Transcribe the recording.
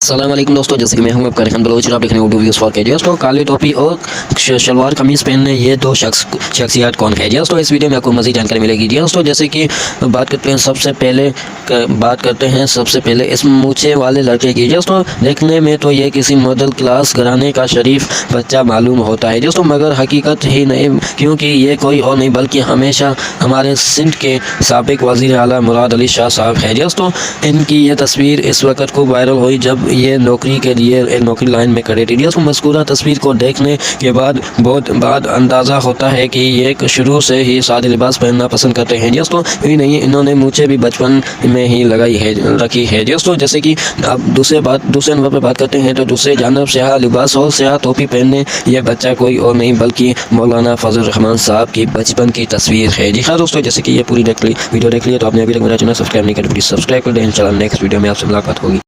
अस्सलाम वालेकुम दोस्तों, जैसे कि मैं हूं आपका रेहान बलोच। आप देख रहे हैं उर्दू वीडियोस फॉर कैजुअल्स। तो काली टोपी और शलवार कमीज़ पहनने ये दो शख्सियत कौन है जी दोस्तों। इस वीडियो में आपको मज़ीद जानकारी मिलेगी जी दोस्तों। जैसे कि बात करते हैं सबसे पहले इस मूछे वाले लड़के की दोस्तों। देखने में तो ये किसी मिडिल क्लास घराने का शरीफ बच्चा मालूम होता है दोस्तों, मगर हकीकत ही नहीं, क्योंकि ये कोई और नहीं बल्कि हमेशा हमारे सिंध के साबिक वज़ीर आला मुराद अली शाह साहब है दोस्तों। इनकी ये तस्वीर इस वक्त खूब वायरल हुई जब ये नौकरी के लिए नौकरी लाइन में खड़े थे दोस्तों। मज़कूरा तस्वीर को देखने के बाद अंदाज़ा होता है कि ये शुरू से ही सादे लिबास पहनना पसंद करते हैं दोस्तों। यही नहीं, इन्होंने मुझे भी बचपन में ही रखी है दोस्तों। जैसे कि अब दूसरे नंबर पर बात करते हैं तो दूसरे जानब स्याह लिबास और स्याह टोपी पहनने ये बच्चा कोई और नहीं बल्कि मौलाना फजल रहमान साहब की बचपन की तस्वीर है जी हाँ दोस्तों। जैसे कि ये पूरी वीडियो देख ली तो आपने अभी तक मेरा चैनल सब्सक्राइब नहीं किया तो प्लीज़ सब्सक्राइब कर दें। इंशाल्लाह नेक्स्ट वीडियो में आपसे मुलाकात होगी।